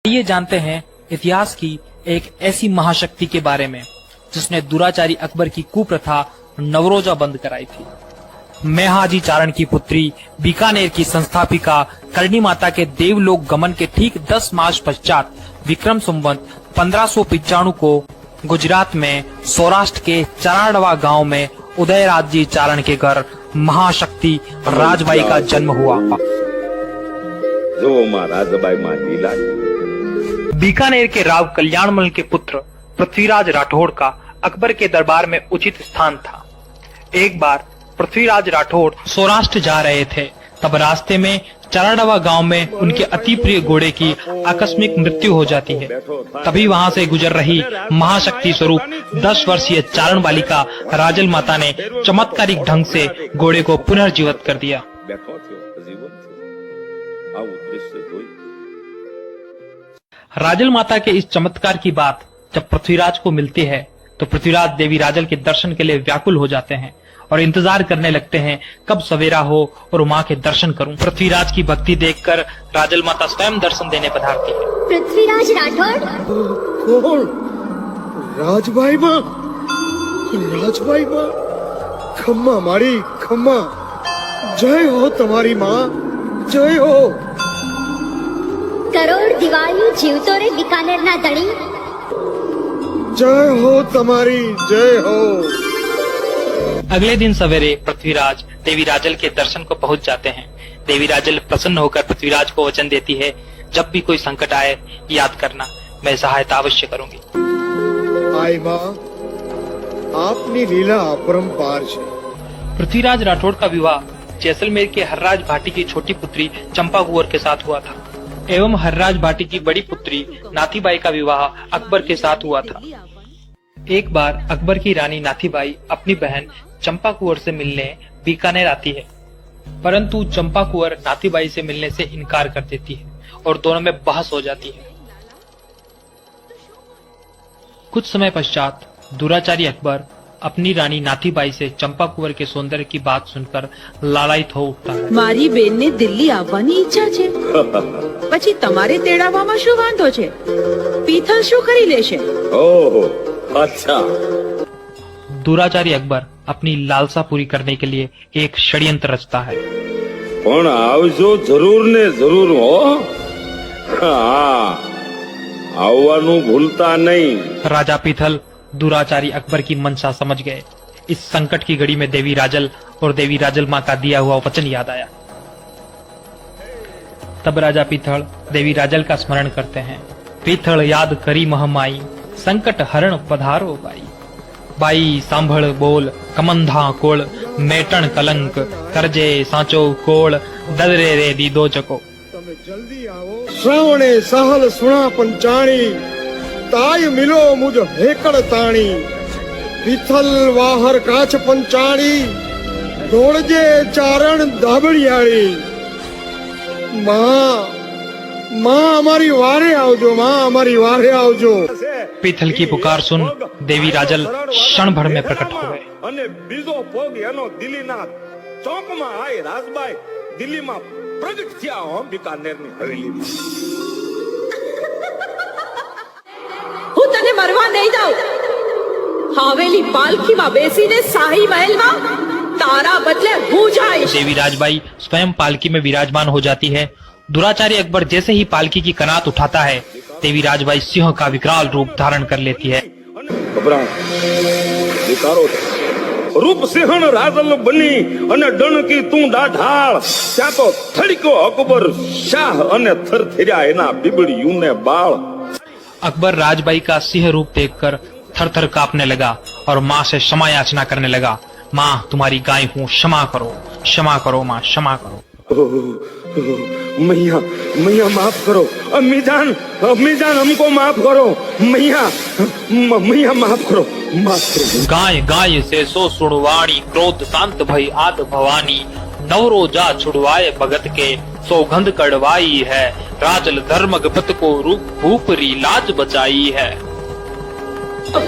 आइए जानते हैं इतिहास की एक ऐसी महाशक्ति के बारे में जिसने दुराचारी अकबर की कुप्रथा नवरोजा बंद कराई थी। मैं हाजी चारण की पुत्री बीकानेर की संस्थापिका करणी माता के देवलोक गमन के ठीक 10 मास पश्चात विक्रम संवत 1595 को गुजरात में सौराष्ट्र के चराडवा गांव में उदयराज जी चारण के घर महाशक्ति राजबाई का जन्म हुआ। जो मां राजबाई मां लीला बीकानेर के राव कल्याणमल के पुत्र पृथ्वीराज राठौड़ का अकबर के दरबार में उचित स्थान था। एक बार पृथ्वीराज राठौड़ सौराष्ट्र जा रहे थे, तब रास्ते में चराडवा गांव में उनके अति प्रिय घोड़े की आकस्मिक मृत्यु हो जाती है। तभी वहां से गुजर रही महाशक्ति स्वरूप 10 वर्षीय चारण बालिका राजल माता ने चमत्कारिक ढंग से घोड़े को पुनर्जीवित कर दिया। राजल माता के इस चमत्कार की बात जब पृथ्वीराज को मिलती है तो पृथ्वीराज देवी राजल के दर्शन के लिए व्याकुल हो जाते हैं और इंतजार करने लगते हैं कब सवेरा हो और माँ के दर्शन करूं। पृथ्वीराज की भक्ति देखकर राजल माता स्वयं दर्शन देने पधारती है। पृथ्वीराज राठौड़ कौन? राजबाई मां, राजबाई मां, खम्मा मारी खम्मा, जय हो तुम्हारी मां, जय हो। करोड़ दिवाळी जीवतो रे बीकानेर ना धणी, जय हो तुम्हारी, जय हो। अगले दिन सवेरे पृथ्वीराज देवी राजल के दर्शन को पहुंच जाते हैं। देवी राजल प्रसन्न होकर पृथ्वीराज को वचन देती है, जब भी कोई संकट आए याद करना, मैं सहायता अवश्य करूंगी। आई मां, आपनी लीला अपरंपार है। पृथ्वीराज राठौड़ का विवाह जैसलमेर के हर्राज भाटी की छोटी पुत्री चंपा कुंवर के साथ हुआ था एवं हर्राज भाटी की बड़ी पुत्री नाथीबाई का विवाह अकबर के साथ हुआ था। एक बार अकबर की रानी नाथीबाई अपनी बहन चंपा कुंवर से मिलने बीकानेर आती है, परंतु चंपा कुंवर नाथीबाई से मिलने से इनकार कर देती है और दोनों में बहस हो जाती है। कुछ समय पश्चात दुराचारी अकबर अपनी रानी नाथीबाई से चंपा कुंवर के सौंदर्य की बात सुनकर लालायित हो उठता है। मारी बेन ने दिल्ली આવવાની ઈચ્છા છે, પછી તમારે તેડાવવામાં શું વાંધો છે? પીથલ શું કરી લેશે? ओहो अच्छा। दुराचारी अकबर अपनी लालसा पूरी करने के लिए एक षड्यंत्र रचता है। पण आवजो जरूर ने जरूर हो। हाँ, आवવાનું भूलता नहीं। राजा पीथल दुराचारी अकबर की मंशा समझ गए। इस संकट की घड़ी में देवी राजल और देवी राजल माँ का दिया हुआ वचन याद आया। तब राजा पीथल देवी राजल का स्मरण करते हैं। पीथल याद करी महमाई, संकट हरण पधारो बाई। बाई सांभळ बोल कमंधा कोल, मेटण कलंक करजे सांचो कोल, ददरे रे दीदो चको। તમે જલ્દી આવો, શ્રાવણે સહલ સુણા પંચાણી, ताय मिलो मुझ हेकड़ ताणी, पीथल वाहर काछ पंचाणी, दौड़जे चारण धाबड़ियाड़ी। मां, मां हमारी वारे आवजो, मां हमारी वारे आवजो। पीथल की पुकार सुन देवी राजल क्षण भर में प्रकट हो गए। અને બીજો ભોગ એનો દિલ્હીના ચોકમાં આય રાજબાઈ દિલ્હીમાં પ્રગટ થયા હો બીકાનેરની હવેલીમાં। હું તને મરવા નહીં દઉં। હવેલી પાલખીમાં બેસીને શાહી મહેલમાં તારા બદલે હું જઈશ। देवी राजबाई स्वयं पालकी में विराजमान हो जाती है। दुराचारी अकबर जैसे ही पालकी की कनात उठाता है, देवी राजबाई सिंह का विकराल रूप धारण कर लेती है। घबरा विकारो रूप सिंहण राजल बनी अने डणकी तू डाढाळ, त्या तो थड़को अकबर शाह अने थरथर्या एना बीबड़ियूं ने बाळ। अकबर राजबाई का सिंह रूप देखकर थर थर कांपने लगा और माँ से क्षमा याचना करने लगा। माँ तुम्हारी गाय हूँ, क्षमा करो माँ, क्षमा करो। मैया मैया माफ करो, अम्मी जान हमको माफ करो, मैया मैया माफ करो, माफ करो। गाय गाय से सो सुड़वाणी, क्रोध शांत भई आद भवानी, नवरोजा छुड़वाए भगत के, सौगंध कड़वाई है, राजल धर्म गपत को रूप भूपरी लाज बचाई है।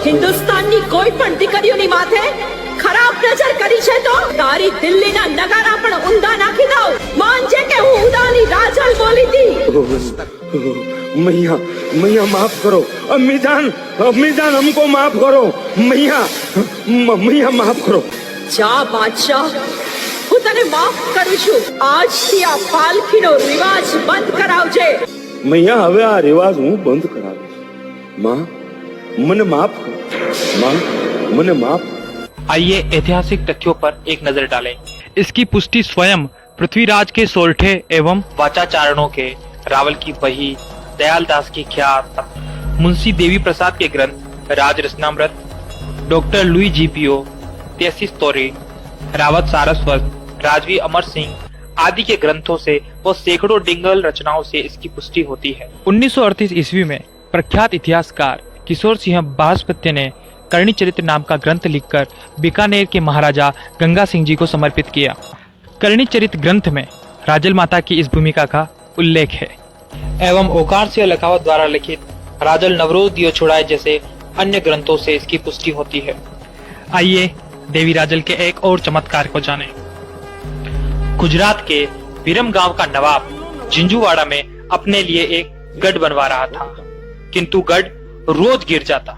હિન્દુસ્તાનની કોઈ પણ દીકરીઓની માથે ખરાબ નજર કરી છે તો તારી દિલ્હીના નગારા પણ ઊંધા નાખી દઉં। માનજે કે હું ઉદાની રાજલ બોલી હતી। मैया मैया माफ करो, अम्मी जान हमको माफ करो, मैया मैया माफ करो। જા બાદશાહ, હું તને માફ કરું છું. આજથી આ પાલખીનો રિવાજ બંધ કરાવજે. मैया હવે આ રિવાજ હું બંધ કરાવીશ. माँ મને माफ करो, माँ મને माफ करो। आइए ऐतिहासिक तथ्यों पर एक नजर डालें। इसकी पुष्टि स्वयं पृथ्वीराज के सोरठे एवं वाचाचारणों के, रावल की बही, दयाल दास की ख्यात, मुंशी देवी प्रसाद के ग्रंथ राज रचनामृत, डॉक्टर लुई जीपीओ, तेसिस तोरे, रावत सारस्वत, राजवी अमर सिंह आदि के ग्रंथों से व सैकड़ों डिंगल रचनाओं से इसकी पुष्टि होती है। 1938 ईस्वी में प्रख्यात इतिहासकार किशोर सिंह बृहस्पत्य ने करणी चरित्र नाम का ग्रंथ लिखकर बीकानेर के महाराजा गंगा सिंह जी को समर्पित किया। करणी चरित्र ग्रंथ में राजल माता की इस भूमिका का उल्लेख है एवं ओकार सिंह लखावत द्वारा लिखित राजल नवरोज दियो छुड़ाए जैसे अन्य ग्रंथों से इसकी पुष्टि होती है। आइए देवी राजल के एक और चमत्कार को जानें। गुजरात के विरम गांव का नवाब जिंजूवाड़ा में अपने लिए एक गढ़ बनवा रहा था, किंतु गढ़ रोज गिर जाता।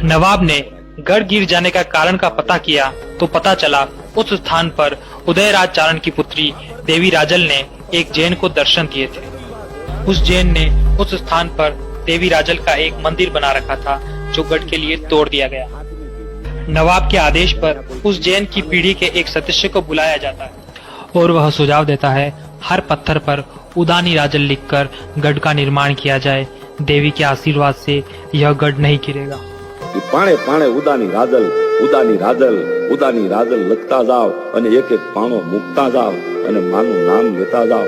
नवाब ने गढ़ गिर जाने का कारण का पता किया तो पता चला उस स्थान पर उदयराज चारण की पुत्री देवी राजल ने एक जैन को दर्शन दिए थे। उस जैन ने उस स्थान पर देवी राजल का एक मंदिर बना रखा था जो गढ़ के लिए तोड़ दिया गया। नवाब के आदेश पर उस जैन की पीढ़ी के एक सदस्य को बुलाया जाता है और वह सुझाव देता है हर पत्थर पर उदानी राजल लिखकर गढ़ का निर्माण किया जाए। देवी के आशीर्वाद से यह गढ़ नहीं गिरेगा। पाणे पाणे उदानी राजल उदानी राजल उदानी राजल लखता जाओ અને એક એક પાણો મૂકતા જાઓ અને માનું નામ લેતા જાઓ।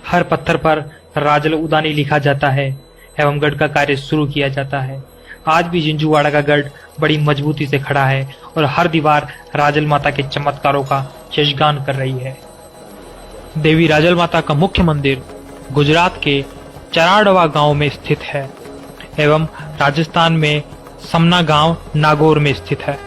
हर पत्थर पर राजल उदानी लिखा जाता है एवं गढ़ का कार्य शुरू किया जाता है। आज भी जिंजूवाड़ा का गढ़ बड़ी मजबूती से खड़ा है और हर दीवार राजल माता के चमत्कारों का यशगान कर रही है। देवी राजल माता का मुख्य मंदिर गुजरात के चराडवा गांव में स्थित है एवं राजस्थान में समना गांव नागौर में स्थित है।